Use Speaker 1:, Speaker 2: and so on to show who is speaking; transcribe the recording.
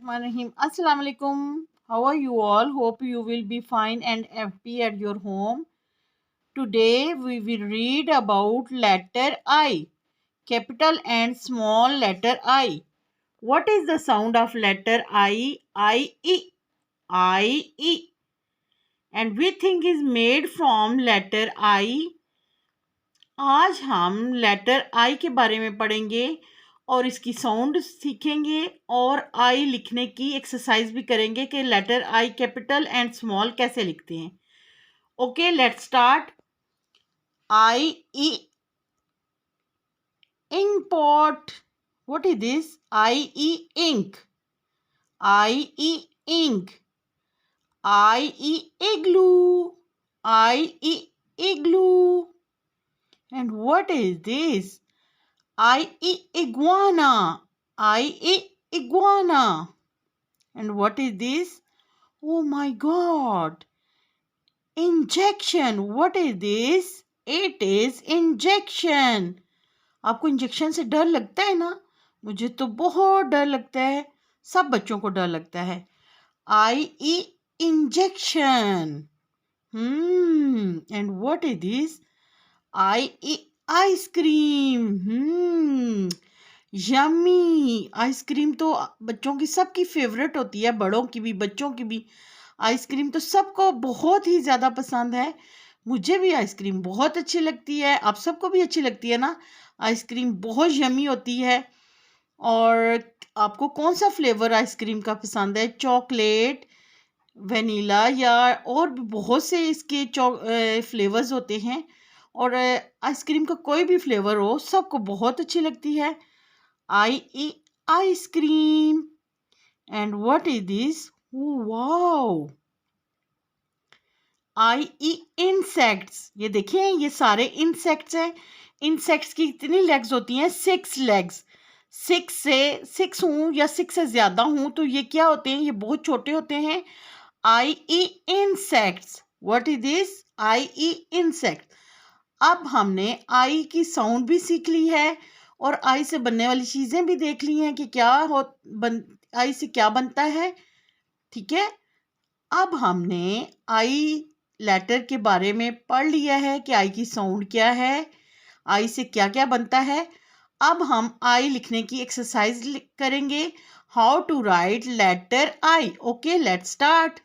Speaker 1: Bismillahirrahmanirrahim. Assalamu alaikum. How are you all? Hope you will be fine and happy at your home. Today we will read about letter I, capital and small letter I. What is the sound of letter I? I, I. And we think is made from letter I. आज हम letter आई के बारे में पढ़ेंगे और इसकी sound सीखेंगे और आई लिखने की एक्सरसाइज भी करेंगे कि letter I capital and small कैसे लिखते हैं. Okay, let's start. I E ink pot. What is this? I E ink. I E ink. I E igloo. I E igloo. And what is this? Iguana. Iguana. And what is this? Oh my God. Injection. What is this? It is injection. आपको injection से डर लगता है ना? मुझे तो बहुत डर लगता है. सब बच्चों को डर लगता है. Injection. And what is this? Ice cream. Yummy. Ice cream तो बच्चों की सबकी फेवरेट होती है, बड़ों की भी बच्चों की भी. आइसक्रीम तो सबको बहुत ही ज़्यादा पसंद है. मुझे भी आइसक्रीम बहुत अच्छी लगती है. आप सबको भी अच्छी लगती है ना? आइसक्रीम बहुत यम्मी होती है. और आपको कौन सा फ्लेवर आइसक्रीम का पसंद है? चॉकलेट, वनीला या और भी बहुत से इसके फ्लेवर्स होते हैं. और आइसक्रीम का कोई भी फ्लेवर हो सबको बहुत अच्छी लगती है. Ice cream. And what is this? Wow. Insects. ये देखिए, ये सारे इंसेक्ट्स हैं. इंसेक्ट्स की कितनी लेग्स होती हैं? 6 लेग्स. 6 हूँ या 6 से ज़्यादा हूँ तो ये क्या होते हैं? ये बहुत छोटे होते हैं. Insects. What is this? Insect. अब हमने आई की साउंड भी सीख ली है और आई से बनने वाली चीज़ें भी देख ली हैं कि क्या आई से क्या बनता है. ठीक है. अब हमने आई लेटर के बारे में पढ़ लिया है कि आई की साउंड क्या है, आई से क्या क्या बनता है. अब हम आई लिखने की एक्सरसाइज करेंगे. How to write letter I. Okay, let's start.